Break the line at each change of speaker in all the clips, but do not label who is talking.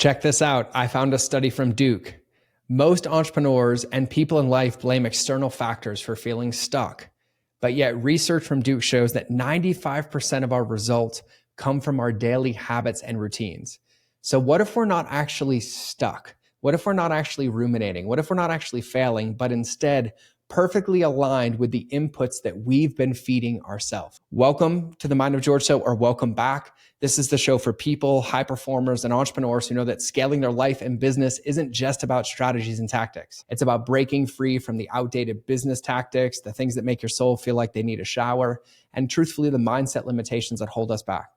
Check this out. I found a study from Duke. Most entrepreneurs and people in life blame external factors for feeling stuck. But yet research from Duke shows that 95% of our results come from our daily habits and routines. So what if we're not actually stuck? What if we're not actually ruminating? What if we're not actually failing, but instead perfectly aligned with the inputs that we've been feeding ourselves? Welcome to the Mind of George Show, or welcome back. This is the show for people, high performers, and entrepreneurs who know that scaling their life and business isn't just about strategies and tactics. It's about breaking free from the outdated business tactics, the things that make your soul feel like they need a shower, and truthfully, the mindset limitations that hold us back.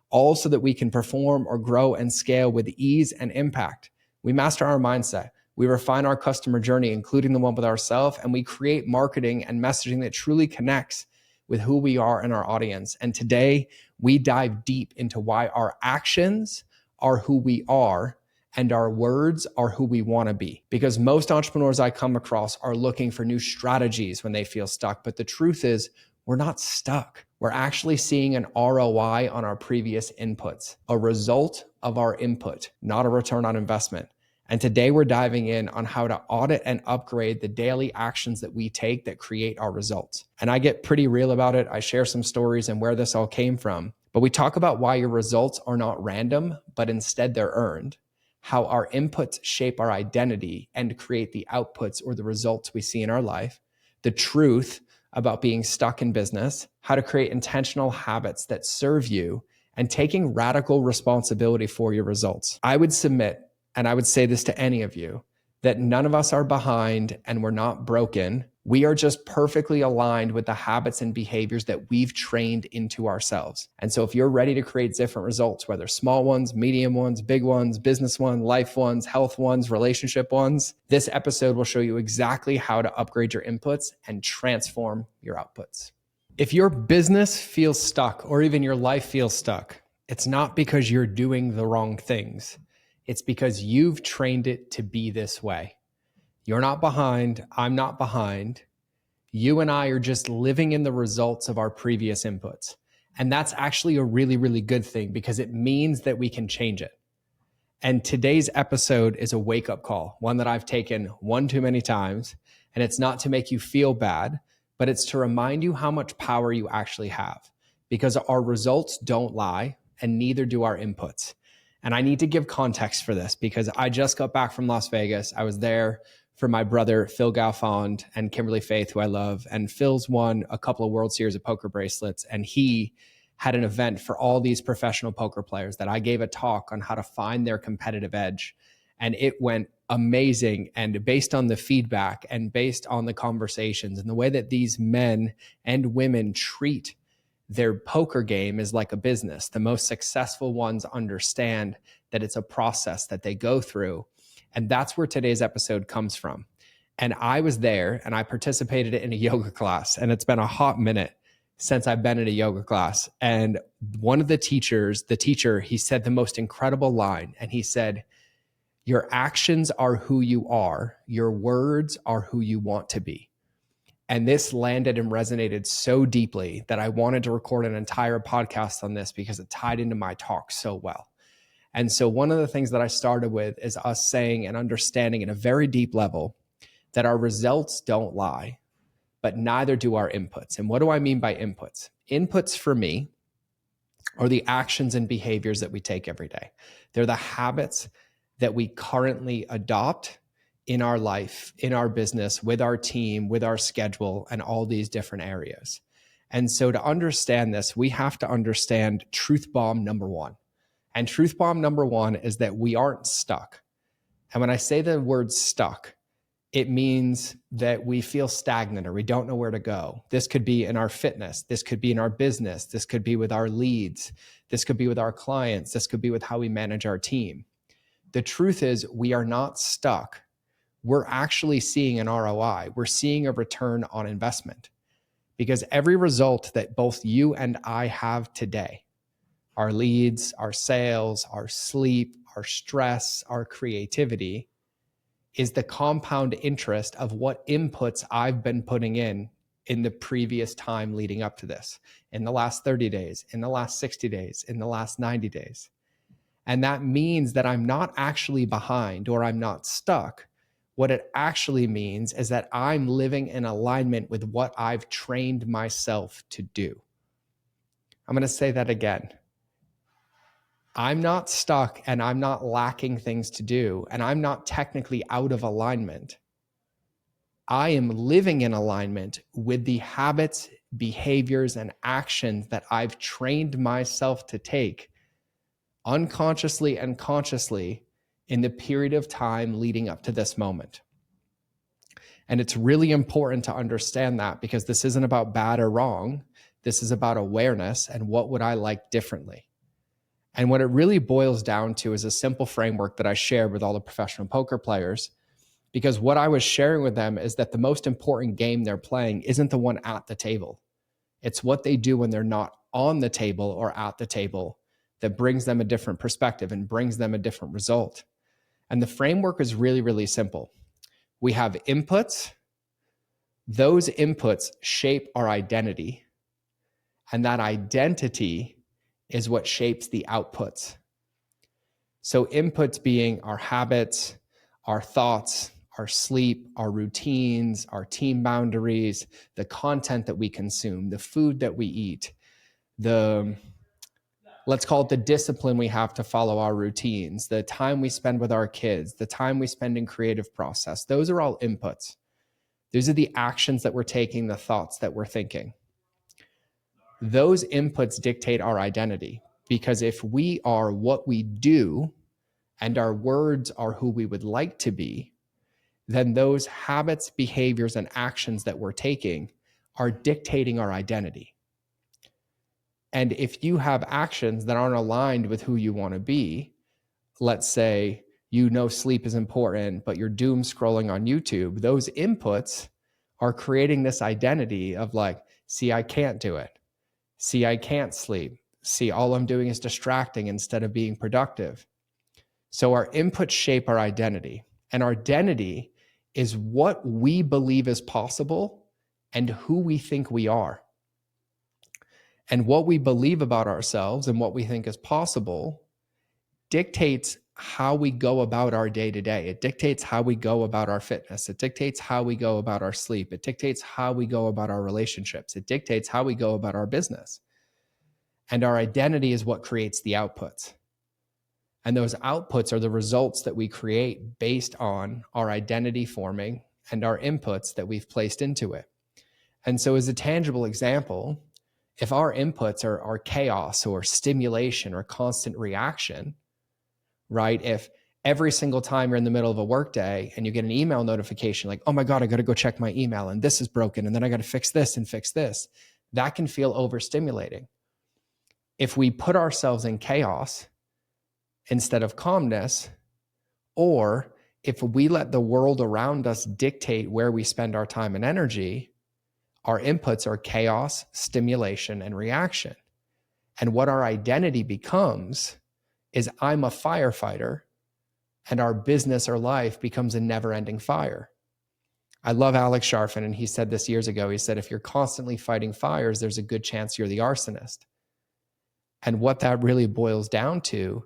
All so that we can perform or grow and scale with ease and impact. We master our mindset. We refine our customer journey, including the one with ourselves, and we create marketing and messaging that truly connects with who we are and our audience. And today, we dive deep into why our actions are who we are and our words are who we want to be. Because most entrepreneurs I come across are looking for new strategies when they feel stuck. But the truth is, we're not stuck. We're actually seeing an ROI on our previous inputs, a result of our input, not a return on investment. And today we're diving in on how to audit and upgrade the daily actions that we take that create our results. And I get pretty real about it. I share some stories and where this all came from. But we talk about why your results are not random, but instead they're earned, how our inputs shape our identity and create the outputs or the results we see in our life, the truth about being stuck in business, how to create intentional habits that serve you, and taking radical responsibility for your results. I would submit, and I would say this to any of you, that none of us are behind and we're not broken. We are just perfectly aligned with the habits and behaviors that we've trained into ourselves. And so if you're ready to create different results, whether small ones, medium ones, big ones, business ones, life ones, health ones, relationship ones, this episode will show you exactly how to upgrade your inputs and transform your outputs. If your business feels stuck or even your life feels stuck, it's not because you're doing the wrong things. It's because you've trained it to be this way. You're not behind. I'm not behind. You and I are just living in the results of our previous inputs. And that's actually a really, really good thing because it means that we can change it. And today's episode is a wake-up call, one that I've taken one too many times. And it's not to make you feel bad, but it's to remind you how much power you actually have. Because our results don't lie, and neither do our inputs. And I need to give context for this because I just got back from Las Vegas. I was there for my brother, Phil Galfond, and Kimberly Faith, who I love. And Phil's won a couple of World Series of poker bracelets. And he had an event for all these professional poker players that I gave a talk on how to find their competitive edge. And it went amazing. And based on the feedback and based on the conversations and the way that these men and women treat their poker game is like a business. The most successful ones understand that it's a process that they go through. And that's where today's episode comes from. And I was there and I participated in a yoga class. And it's been a hot minute since I've been in a yoga class. And one of the teacher, he said the most incredible line. And he said, your actions are who you are. Your words are who you want to be. And this landed and resonated so deeply that I wanted to record an entire podcast on this because it tied into my talk so well. And so one of the things that I started with is us saying and understanding at a very deep level that our results don't lie, but neither do our inputs. And what do I mean by inputs? Inputs for me are the actions and behaviors that we take every day. They're the habits that we currently adopt in our life, in our business, with our team, with our schedule, and all these different areas. And so to understand this, we have to understand truth bomb number one. And truth bomb number one is that we aren't stuck. And when I say the word stuck, it means that we feel stagnant or we don't know where to go. This could be in our fitness. This could be in our business. This could be with our leads. This could be with our clients. This could be with how we manage our team. The truth is we are not stuck. We're actually seeing an ROI. We're seeing a return on investment because every result that both you and I have today, our leads, our sales, our sleep, our stress, our creativity, is the compound interest of what inputs I've been putting in the previous time leading up to this, in the last 30 days, in the last 60 days, in the last 90 days. And that means that I'm not actually behind or I'm not stuck. What it actually means is that I'm living in alignment with what I've trained myself to do. I'm going to say that again. I'm not stuck and I'm not lacking things to do, and I'm not technically out of alignment. I am living in alignment with the habits, behaviors, and actions that I've trained myself to take unconsciously and consciously in the period of time leading up to this moment. And it's really important to understand that, because this isn't about bad or wrong. This is about awareness and what would I like differently. And what it really boils down to is a simple framework that I shared with all the professional poker players, because what I was sharing with them is that the most important game they're playing isn't the one at the table. It's what they do when they're not on the table or at the table that brings them a different perspective and brings them a different result. And the framework is really, really simple. We have inputs. Those inputs shape our identity. And that identity is what shapes the outputs. So inputs being our habits, our thoughts, our sleep, our routines, our team boundaries, the content that we consume, the food that we eat, let's call it the discipline we have to follow our routines, the time we spend with our kids, the time we spend in creative process. Those are all inputs. Those are the actions that we're taking, the thoughts that we're thinking. Those inputs dictate our identity, because if we are what we do and our words are who we would like to be, then those habits, behaviors, and actions that we're taking are dictating our identity. And if you have actions that aren't aligned with who you want to be, let's say sleep is important, but you're doom scrolling on YouTube, those inputs are creating this identity of like, see, I can't do it. See, I can't sleep. See, all I'm doing is distracting instead of being productive. So our inputs shape our identity, and our identity is what we believe is possible and who we think we are. And what we believe about ourselves and what we think is possible dictates how we go about our day to day. It dictates how we go about our fitness. It dictates how we go about our sleep. It dictates how we go about our relationships. It dictates how we go about our business. And our identity is what creates the outputs. And those outputs are the results that we create based on our identity forming and our inputs that we've placed into it. And so as a tangible example, if our inputs are chaos or stimulation or constant reaction, right? If every single time you're in the middle of a workday and you get an email notification like, oh my God, I got to go check my email and this is broken and then I got to fix this and fix this, that can feel overstimulating. If we put ourselves in chaos instead of calmness, or if we let the world around us dictate where we spend our time and energy, our inputs are chaos, stimulation, and reaction. And what our identity becomes is I'm a firefighter, and our business or life becomes a never-ending fire. I love Alex Sharfin, and he said this years ago. He said, if you're constantly fighting fires, there's a good chance you're the arsonist. And what that really boils down to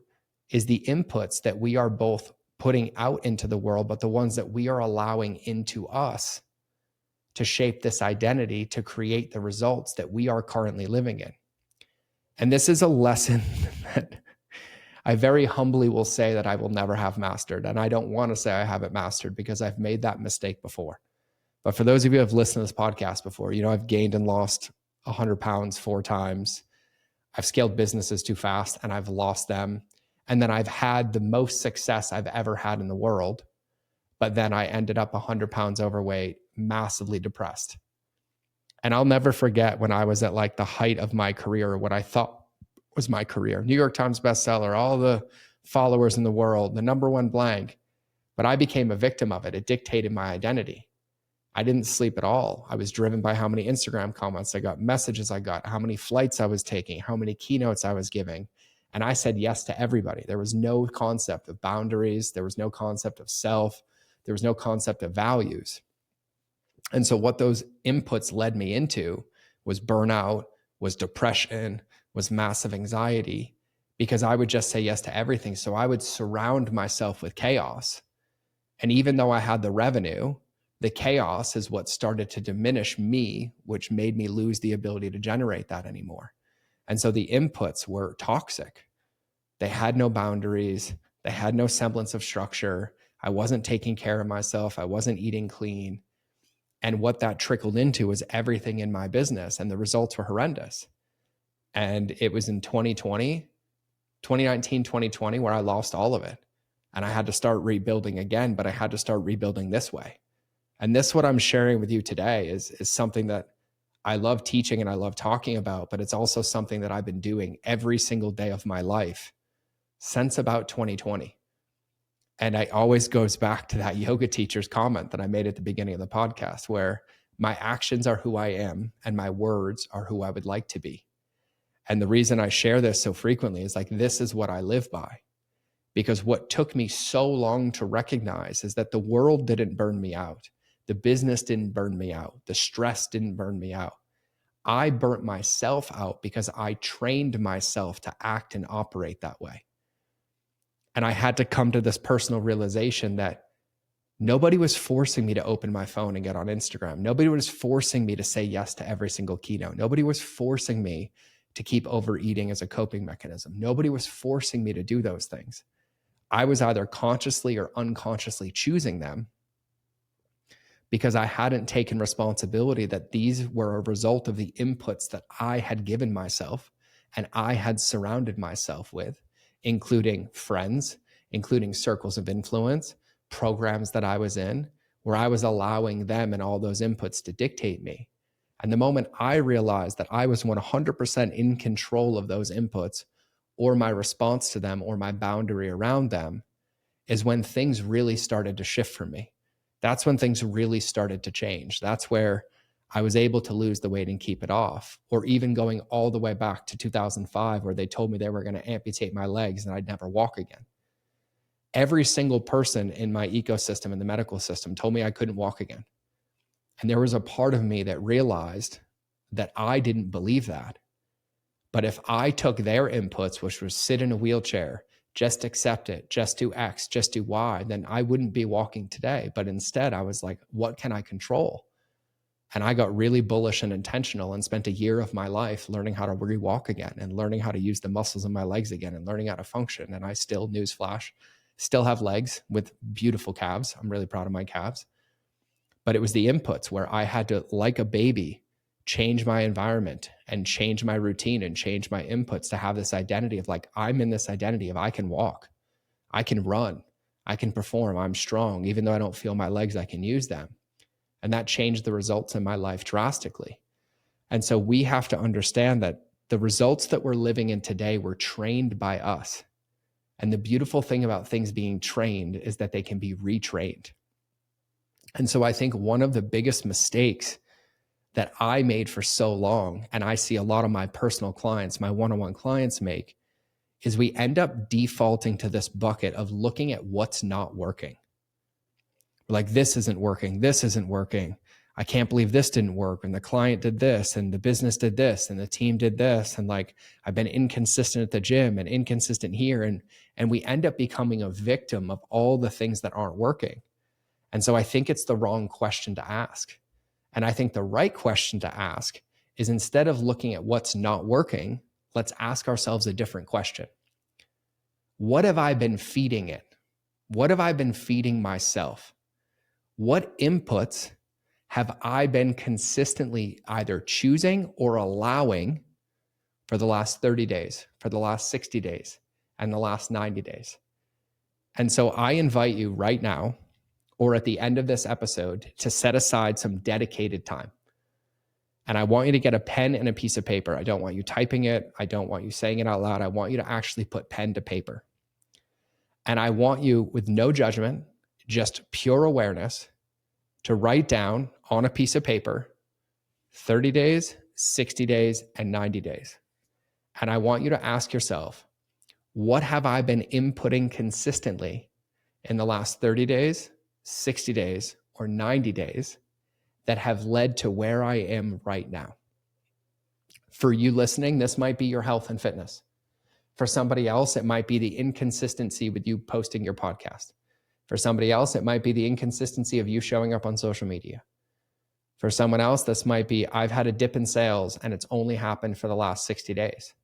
is the inputs that we are both putting out into the world, but the ones that we are allowing into us to shape this identity, to create the results that we are currently living in. And this is a lesson that I very humbly will say that I will never have mastered. And I don't want to say I have it mastered because I've made that mistake before. But for those of you who have listened to this podcast before, I've gained and lost 100 pounds 4 times. I've scaled businesses too fast and I've lost them. And then I've had the most success I've ever had in the world. But then I ended up 100 pounds overweight, massively depressed. And I'll never forget when I was at like the height of my career, what I thought was my career. New York Times bestseller, all the followers in the world, the #1 blank. But I became a victim of it. It dictated my identity. I didn't sleep at all. I was driven by how many Instagram comments I got, messages I got, how many flights I was taking, how many keynotes I was giving. And I said yes to everybody. There was no concept of boundaries. There was no concept of self. There was no concept of values. And so what those inputs led me into was burnout, was depression, was massive anxiety, because I would just say yes to everything. So I would surround myself with chaos. And even though I had the revenue, the chaos is what started to diminish me, which made me lose the ability to generate that anymore. And so the inputs were toxic. They had no boundaries. They had no semblance of structure. I wasn't taking care of myself. I wasn't eating clean. And what that trickled into was everything in my business, and the results were horrendous. And it was in 2019, 2020, where I lost all of it. And I had to start rebuilding again, but I had to start rebuilding this way. And this, what I'm sharing with you today, is something that I love teaching and I love talking about, but it's also something that I've been doing every single day of my life since about 2020. And it always goes back to that yoga teacher's comment that I made at the beginning of the podcast, where my actions are who I am and my words are who I would like to be. And the reason I share this so frequently is like, this is what I live by. Because what took me so long to recognize is that the world didn't burn me out. The business didn't burn me out. The stress didn't burn me out. I burnt myself out because I trained myself to act and operate that way. And I had to come to this personal realization that nobody was forcing me to open my phone and get on Instagram. Nobody was forcing me to say yes to every single keynote. Nobody was forcing me to keep overeating as a coping mechanism. Nobody was forcing me to do those things. I was either consciously or unconsciously choosing them because I hadn't taken responsibility that these were a result of the inputs that I had given myself and I had surrounded myself with, including friends, including circles of influence, programs that I was in, where I was allowing them and all those inputs to dictate me. And the moment I realized that I was 100% in control of those inputs, or my response to them, or my boundary around them, is when things really started to shift for me. That's when things really started to change. That's where I was able to lose the weight and keep it off. Or even going all the way back to 2005, where they told me they were going to amputate my legs and I'd never walk again. Every single person in my ecosystem, in the medical system, told me I couldn't walk again. And there was a part of me that realized that I didn't believe that. But if I took their inputs, which was sit in a wheelchair, just accept it, just do X, just do Y, then I wouldn't be walking today. But instead, I was like, what can I control? And I got really bullish and intentional and spent a year of my life learning how to re-walk again and learning how to use the muscles in my legs again and learning how to function. And I still, newsflash, still have legs with beautiful calves. I'm really proud of my calves. But it was the inputs where I had to, like a baby, change my environment and change my routine and change my inputs to have this identity of like, I'm in this identity of I can walk, I can run, I can perform, I'm strong. Even though I don't feel my legs, I can use them. And that changed the results in my life drastically. And so we have to understand that the results that we're living in today were trained by us. And the beautiful thing about things being trained is that they can be retrained. And so I think one of the biggest mistakes that I made for so long, and I see a lot of my personal clients, my one-on-one clients make, is we end up defaulting to this bucket of looking at what's not working. We're like, this isn't working. This isn't working. I can't believe this didn't work. And the client did this, and the business did this, and the team did this. And like, I've been inconsistent at the gym and inconsistent here. And we end up becoming a victim of all the things that aren't working. And so I think it's the wrong question to ask. And I think the right question to ask is, instead of looking at what's not working, let's ask ourselves a different question. What have I been feeding it? What have I been feeding myself? What inputs have I been consistently either choosing or allowing for the last 30 days, for the last 60 days, and the last 90 days? And so I invite you right now, or at the end of this episode, to set aside some dedicated time. And I want you to get a pen and a piece of paper. I don't want you typing it. I don't want you saying it out loud. I want you to actually put pen to paper. And I want you, with no judgment, just pure awareness, to write down on a piece of paper 30 days, 60 days, and 90 days. And I want you to ask yourself, what have I been inputting consistently in the last 30 days, 60 days, or 90 days that have led to where I am right now? For you listening, this might be your health and fitness. For somebody else, it might be the inconsistency with you posting your podcast. For somebody else, it might be the inconsistency of you showing up on social media. For someone else, this might be, I've had a dip in sales and it's only happened for the last 60 days.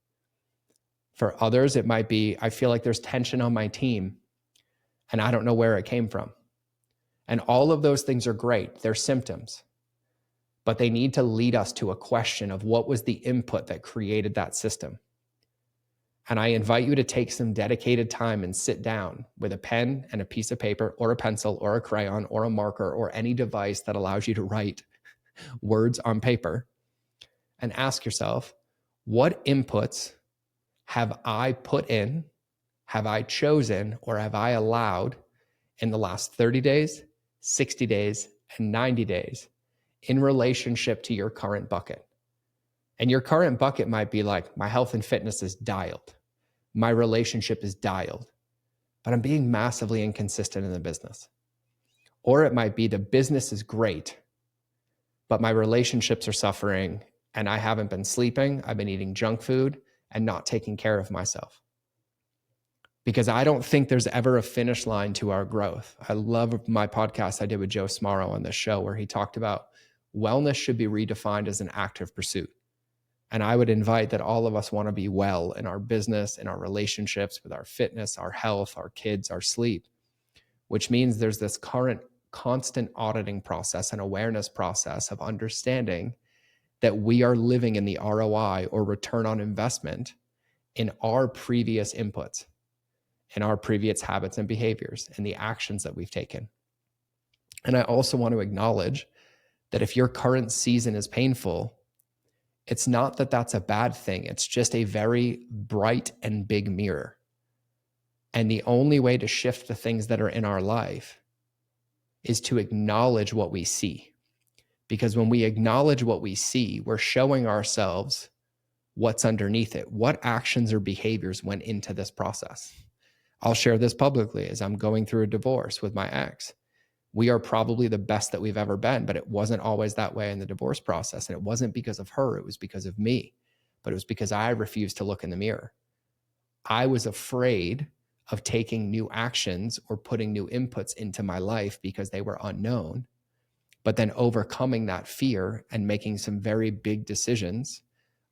For others, it might be, I feel like there's tension on my team and I don't know where it came from. And all of those things are great. They're symptoms, but they need to lead us to a question of what was the input that created that system. And I invite you to take some dedicated time and sit down with a pen and a piece of paper or a pencil or a crayon or a marker or any device that allows you to write words on paper and ask yourself, what inputs have I put in, have I chosen, or have I allowed in the last 30 days, 60 days, and 90 days in relationship to your current bucket? And your current bucket might be like, my health and fitness is dialed. My relationship is dialed, but I'm being massively inconsistent in the business. Or it might be the business is great, but my relationships are suffering and I haven't been sleeping. I've been eating junk food and not taking care of myself. Because I don't think there's ever a finish line to our growth. I love my podcast I did with Joe Smaro on this show where he talked about wellness should be redefined as an active pursuit. And I would invite that all of us want to be well in our business, in our relationships, with our fitness, our health, our kids, our sleep, which means there's this current constant auditing process and awareness process of understanding that we are living in the ROI or return on investment in our previous inputs, in our previous habits and behaviors, and the actions that we've taken. And I also want to acknowledge that if your current season is painful, it's not that that's a bad thing. It's just a very bright and big mirror. And the only way to shift the things that are in our life is to acknowledge what we see. Because when we acknowledge what we see, we're showing ourselves what's underneath it. What actions or behaviors went into this process? I'll share this publicly as I'm going through a divorce with my ex. We are probably the best that we've ever been, but it wasn't always that way in the divorce process. And it wasn't because of her, it was because of me. But it was because I refused to look in the mirror. I was afraid of taking new actions or putting new inputs into my life because they were unknown, but then overcoming that fear and making some very big decisions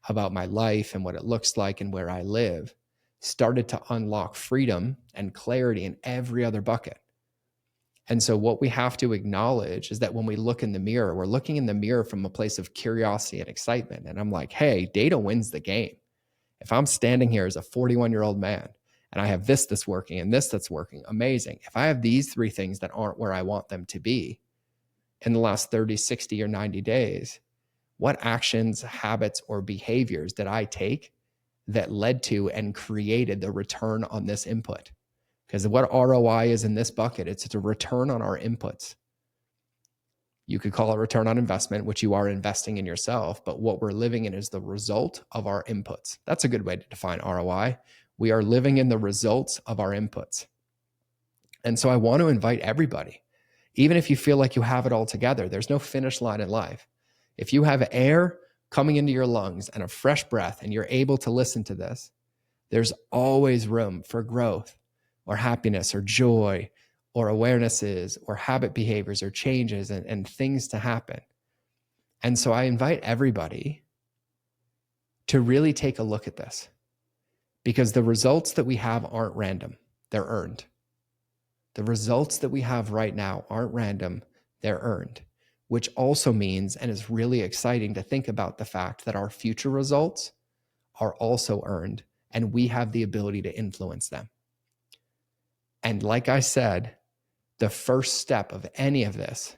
about my life and what it looks like and where I live started to unlock freedom and clarity in every other bucket. And so what we have to acknowledge is that when we look in the mirror, we're looking in the mirror from a place of curiosity and excitement. And I'm like, hey, data wins the game. If I'm standing here as a 41-year-old man and I have this that's working and this that's working, amazing. If I have these three things that aren't where I want them to be in the last 30, 60, or 90 days, what actions, habits, or behaviors did I take that led to and created the return on this input? Because what ROI is in this bucket, it's a return on our inputs. You could call it return on investment, which you are investing in yourself, but what we're living in is the result of our inputs. That's a good way to define ROI. We are living in the results of our inputs. And so I want to invite everybody, even if you feel like you have it all together, there's no finish line in life. If you have air coming into your lungs and a fresh breath and you're able to listen to this, there's always room for growth or happiness or joy or awarenesses or habit behaviors or changes and things to happen. And so I invite everybody to really take a look at this, because the results that we have aren't random, they're earned. The results that we have right now aren't random, they're earned, which also means, and is really exciting to think about the fact that our future results are also earned and we have the ability to influence them. And like I said, the first step of any of this,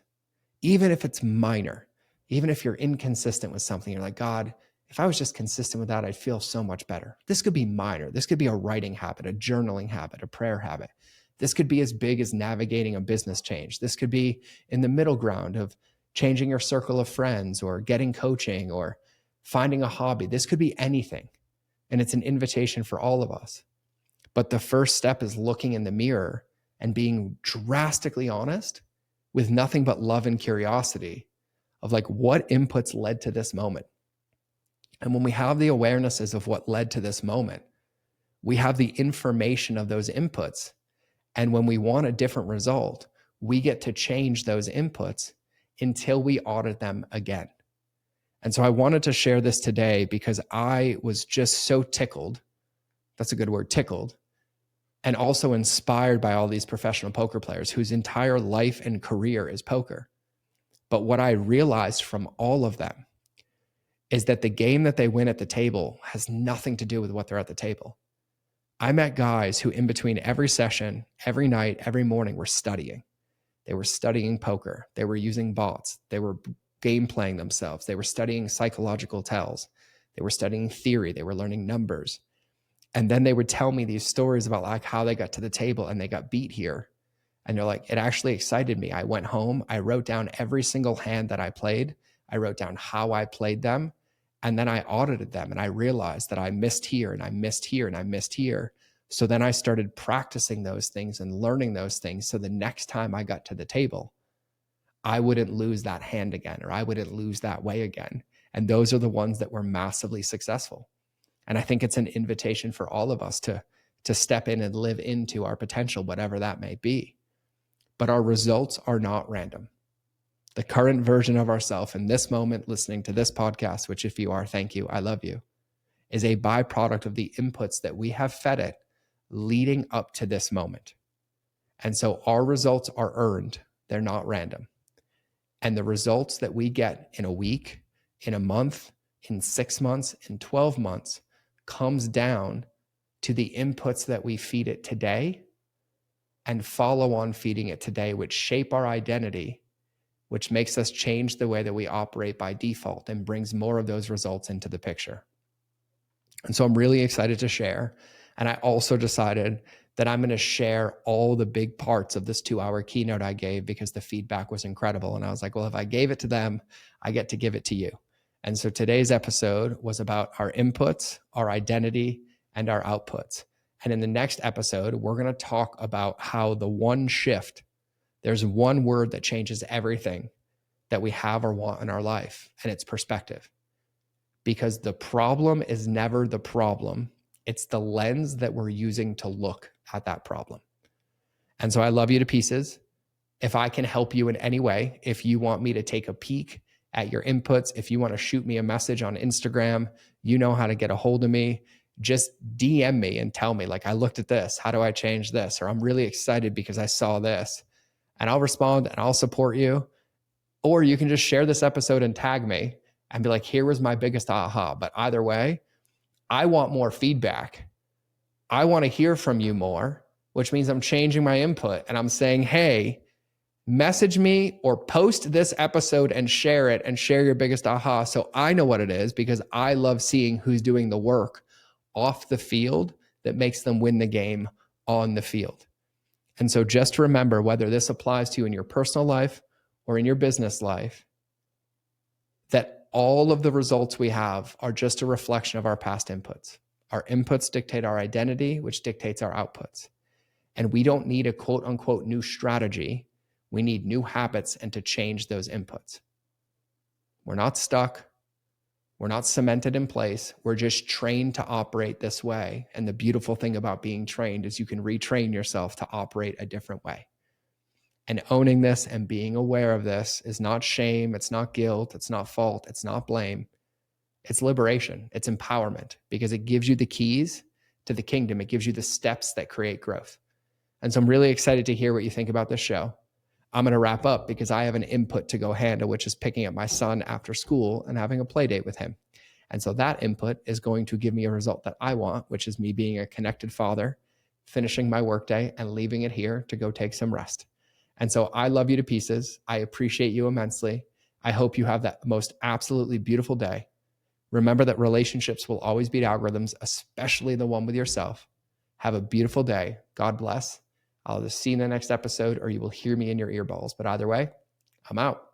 even if it's minor, even if you're inconsistent with something, you're like, God, if I was just consistent with that, I'd feel so much better. This could be minor. This could be a writing habit, a journaling habit, a prayer habit. This could be as big as navigating a business change. This could be in the middle ground of changing your circle of friends or getting coaching or finding a hobby. This could be anything. And it's an invitation for all of us. But the first step is looking in the mirror and being drastically honest with nothing but love and curiosity of like, what inputs led to this moment? And when we have the awarenesses of what led to this moment, We have the information of those inputs. And when we want a different result, we get to change those inputs until we audit them again. And so I wanted to share this today because I was just so tickled. That's a good word, tickled. And also inspired by all these professional poker players whose entire life and career is poker. But what I realized from all of them is that the game that they win at the table has nothing to do with what they're at the table. I met guys who in between every session, every night, every morning were studying. They were studying poker. They were using bots. They were game playing themselves. They were studying psychological tells. They were studying theory. They were learning numbers. And then they would tell me these stories about like how they got to the table and they got beat here. And they're like, it actually excited me. I went home. I wrote down every single hand that I played. I wrote down how I played them. And then I audited them and I realized that I missed here and I missed here and I missed here. So then I started practicing those things and learning those things. So the next time I got to the table, I wouldn't lose that hand again, or I wouldn't lose that way again. And those are the ones that were massively successful. And I think it's an invitation for all of us to step in and live into our potential, whatever that may be. But our results are not random. The current version of ourselves in this moment, listening to this podcast, which if you are, thank you, I love you, is a byproduct of the inputs that we have fed it leading up to this moment. And so our results are earned. They're not random. And the results that we get in a week, in a month, in 6 months, in 12 months comes down to the inputs that we feed it today and follow on feeding it today, which shape our identity, which makes us change the way that we operate by default and brings more of those results into the picture. And so I'm really excited to share. And I also decided that I'm going to share all the big parts of this 2-hour keynote I gave because the feedback was incredible. And I was like, well, if I gave it to them, I get to give it to you. And so today's episode was about our inputs, our identity, and our outputs. And in the next episode, we're going to talk about how the one shift, there's one word that changes everything that we have or want in our life, and it's perspective. Because the problem is never the problem. It's the lens that we're using to look at that problem. And so I love you to pieces. If I can help you in any way, if you want me to take a peek at your inputs, if you want to shoot me a message on Instagram, you know how to get a hold of me. Just DM me and tell me, like, I looked at this. How do I change this? Or I'm really excited because I saw this. And I'll respond and I'll support you. Or you can just share this episode and tag me and be like, here was my biggest aha. But either way, I want more feedback. I want to hear from you more, which means I'm changing my input and I'm saying, hey, message me or post this episode and share it and share your biggest aha so I know what it is, because I love seeing who's doing the work off the field that makes them win the game on the field. And so just remember, whether this applies to you in your personal life or in your business life, that all of the results we have are just a reflection of our past inputs. Our inputs dictate our identity, which dictates our outputs. And we don't need a quote unquote new strategy. We need new habits and to change those inputs. We're not stuck. We're not cemented in place. We're just trained to operate this way. And the beautiful thing about being trained is you can retrain yourself to operate a different way. And owning this and being aware of this is not shame. It's not guilt. It's not fault. It's not blame. It's liberation. It's empowerment, because it gives you the keys to the kingdom. It gives you the steps that create growth. And so I'm really excited to hear what you think about this show. I'm going to wrap up because I have an input to go handle, which is picking up my son after school and having a play date with him. And so that input is going to give me a result that I want, which is me being a connected father, finishing my workday and leaving it here to go take some rest. And so I love you to pieces. I appreciate you immensely. I hope you have that most absolutely beautiful day. Remember that relationships will always beat algorithms, especially the one with yourself. Have a beautiful day. God bless. I'll either see you in the next episode or you will hear me in your earballs. But either way, I'm out.